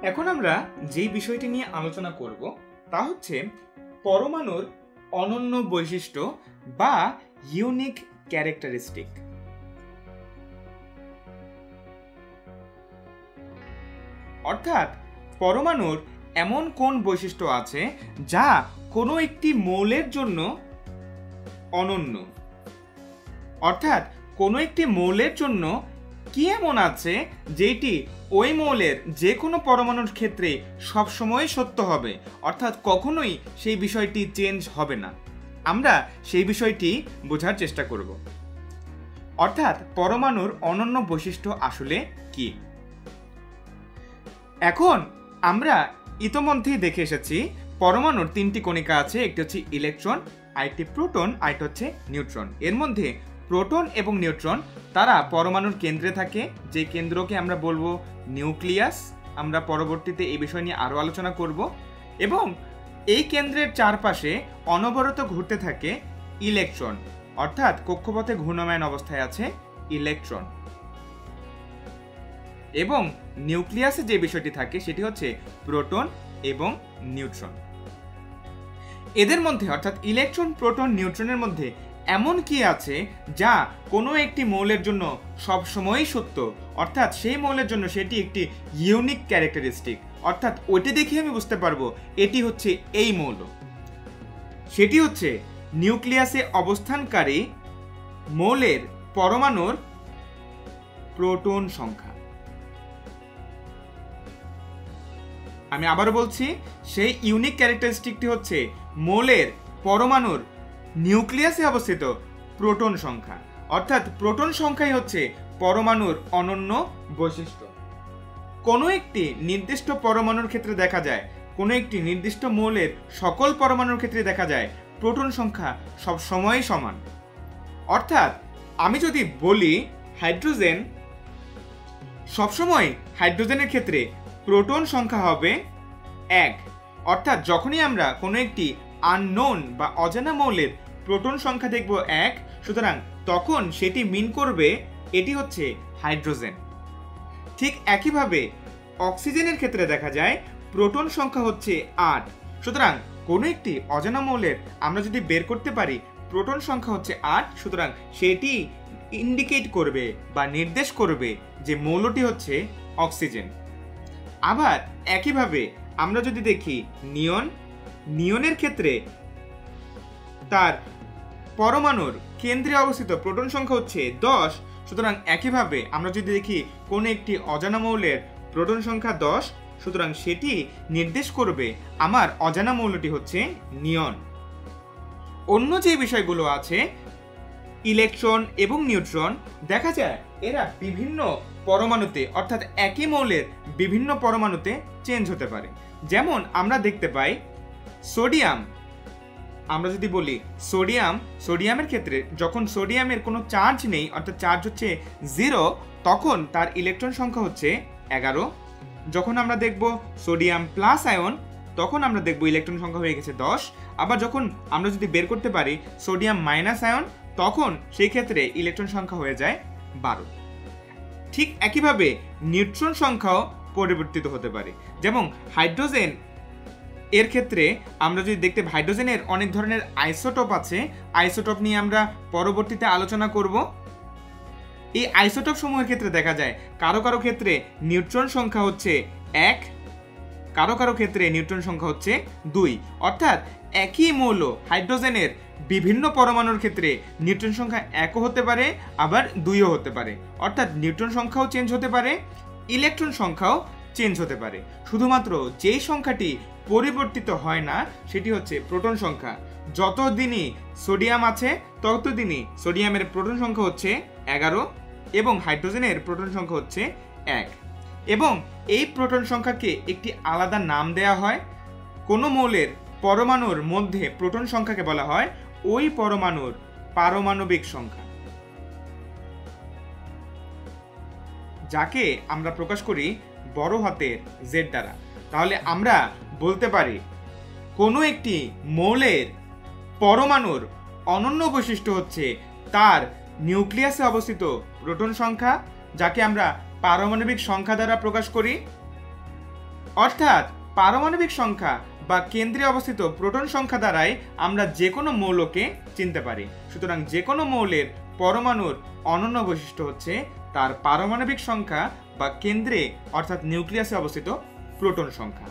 এখন আমরা যেই বিষয়টি নিয়ে আলোচনা করব তা হচ্ছে পরমাণুর অনন্য বৈশিষ্ট্য বা ইউনিক ক্যারেক্টারিস্টিক। অর্থাৎ পরমাণুর এমন কোন বৈশিষ্ট্য আছে যা কোনো একটি মৌলের জন্য অনন্য। অর্থাৎ কোনো একটি মৌলের জন্য কি এমন আছে যেটি ওই মৌলের যে কোনো পরমাণুর ক্ষেত্রে সবসময় সত্য হবে, অর্থাৎ কখনোই সেই বিষয়টি চেঞ্জ হবে না। আমরা সেই বিষয়টি বোঝার চেষ্টা করব। অর্থাৎ পরমাণুর অনন্য বৈশিষ্ট্য আসলে কি। এখন আমরা ইতোমধ্যেই দেখে এসেছি পরমাণুর তিনটি কণিকা আছে, একটি হচ্ছে ইলেকট্রন, আরেকটি প্রোটন, আরেকটি হচ্ছে নিউট্রন। এর মধ্যে প্রোটন এবং নিউট্রন তারা পরমাণুর কেন্দ্রে থাকে, যে কেন্দ্রকে আমরা বলবো নিউক্লিয়াস। আমরা পরবর্তীতে এই বিষয় নিয়ে আরো আলোচনা করব। এবং এই কেন্দ্রের চারপাশে অনবরত ঘুরতে থাকে ইলেকট্রন, অর্থাৎ কক্ষপথে ঘূর্ণায়মান অবস্থায় আছে ইলেকট্রন। এবং নিউক্লিয়াসে যে বিষয়টি থাকে সেটি হচ্ছে প্রোটন এবং নিউট্রন। এদের মধ্যে অর্থাৎ ইলেকট্রন, প্রোটন, নিউট্রনের মধ্যে এমন কি আছে যা কোনো একটি মৌলের জন্য সবসময়ই সত্য, অর্থাৎ সেই মৌলের জন্য সেটি একটি ইউনিক ক্যারেক্টারিস্টিক, অর্থাৎ ওইটি দেখে আমি বুঝতে পারবো এটি হচ্ছে এই মৌল। সেটি হচ্ছে নিউক্লিয়াসে অবস্থানকারী মৌলের পরমাণুর প্রোটন সংখ্যা। আমি আবারও বলছি, সেই ইউনিক ক্যারেক্টারিস্টিকটি হচ্ছে মৌলের পরমাণুর নিউক্লিয়াসে অবস্থিত প্রোটন সংখ্যা। অর্থাৎ প্রোটন সংখ্যাই হচ্ছে পরমাণুর অনন্য বৈশিষ্ট্য। কোনো একটি নির্দিষ্ট পরমাণুর ক্ষেত্রে দেখা যায়, কোনো একটি নির্দিষ্ট মৌলের সকল পরমাণুর ক্ষেত্রে দেখা যায় প্রোটন সংখ্যা সব সময়ই সমান। অর্থাৎ আমি যদি বলি হাইড্রোজেন, সবসময় হাইড্রোজেনের ক্ষেত্রে প্রোটন সংখ্যা হবে 1। অর্থাৎ যখনই আমরা কোনো একটি আননোন বা অজানা মৌলের প্রোটন সংখ্যা দেখব 1, সুতরাং তখন সেটি মিন করবে এটি হচ্ছে হাইড্রোজেন। ঠিক একইভাবে অক্সিজেনের ক্ষেত্রে দেখা যায় প্রোটন সংখ্যা হচ্ছে 8। সুতরাং কোনো একটি অজানা মৌলের আমরা যদি বের করতে পারি প্রোটন সংখ্যা হচ্ছে 8, সুতরাং সেটি ইন্ডিকেট করবে বা নির্দেশ করবে যে মৌলটি হচ্ছে অক্সিজেন। আবার একইভাবে আমরা যদি দেখি নিয়নের ক্ষেত্রে তার পরমাণুর কেন্দ্রে অবস্থিত প্রোটন সংখ্যা হচ্ছে 10। সুতরাং একইভাবে আমরা যদি দেখি কোন একটি অজানা মৌলের প্রোটন সংখ্যা 10, সুতরাং সেটি নির্দেশ করবে আমার অজানা মৌলটি হচ্ছে নিয়ন। অন্য যে বিষয়গুলো আছে ইলেকট্রন এবং নিউট্রন, দেখা যায় এরা বিভিন্ন পরমাণুতে অর্থাৎ একই মৌলের বিভিন্ন পরমাণুতে চেঞ্জ হতে পারে। যেমন আমরা দেখতে পাই সোডিয়াম। আমরা যদি বলি সোডিয়ামের ক্ষেত্রে যখন সোডিয়ামের কোনো চার্জ নেই, অর্থাৎ চার্জ হচ্ছে 0, তখন তার ইলেকট্রন সংখ্যা হচ্ছে 11। যখন আমরা দেখব সোডিয়াম প্লাস আয়ন, তখন আমরা দেখব ইলেকট্রন সংখ্যা হয়ে গেছে 10। আবার যখন আমরা যদি বের করতে পারি সোডিয়াম মাইনাস আয়ন, তখন সেই ক্ষেত্রে ইলেকট্রন সংখ্যা হয়ে যায় 12। ঠিক একইভাবে নিউট্রন সংখ্যাও পরিবর্তিত হতে পারে। যেমন হাইড্রোজেন এর ক্ষেত্রে আমরা যদি দেখতে হাইড্রোজেনের অনেক ধরনের আইসোটোপ আছে, আইসোটোপ নিয়ে আমরা পরবর্তীতে আলোচনা করব। এই আইসোটোপ সমূহের ক্ষেত্রে দেখা যায় কারো কারো ক্ষেত্রে নিউট্রন সংখ্যা হচ্ছে 1, কারো কারো ক্ষেত্রে নিউট্রন সংখ্যা হচ্ছে 2। অর্থাৎ একই মৌল হাইড্রোজেনের বিভিন্ন পরমাণুর ক্ষেত্রে নিউট্রন সংখ্যা 1ও হতে পারে, আবার 2ও হতে পারে। অর্থাৎ নিউট্রন সংখ্যাও চেঞ্জ হতে পারে, ইলেকট্রন সংখ্যাও চেঞ্জ হতে পারে। শুধুমাত্র যেই সংখ্যাটি পরিবর্তিত হয় না সেটি হচ্ছে প্রোটন সংখ্যা। যতদিনই সোডিয়াম আছে ততদিনই সোডিয়ামের প্রোটন সংখ্যা হচ্ছে 11 এবং হাইড্রোজেনের প্রোটন সংখ্যা হচ্ছে 1। এবং এই প্রোটন সংখ্যাকে একটি আলাদা নাম দেয়া হয়। কোনো মৌলের পরমাণুর মধ্যে প্রোটন সংখ্যাকে বলা হয় ওই পরমাণুর পারমাণবিক সংখ্যা, যাকে আমরা প্রকাশ করি বড় হাতের Z দ্বারা। তাহলে আমরা বলতে পারি কোনো একটি মৌলের পরমাণুর অনন্য বৈশিষ্ট্য হচ্ছে তার নিউক্লিয়াসে অবস্থিত প্রোটন সংখ্যা, যাকে আমরা পারমাণবিক সংখ্যা দ্বারা প্রকাশ করি। অর্থাৎ পারমাণবিক সংখ্যা বা কেন্দ্রে অবস্থিত প্রোটন সংখ্যা দ্বারাই আমরা যে কোনো মৌলকে চিনতে পারি। সুতরাং যে কোনো মৌলের পরমাণুর অনন্য বৈশিষ্ট্য হচ্ছে তার পারমাণবিক সংখ্যা বা কেন্দ্রে অর্থাৎ নিউক্লিয়াসে অবস্থিত প্রোটন সংখ্যা।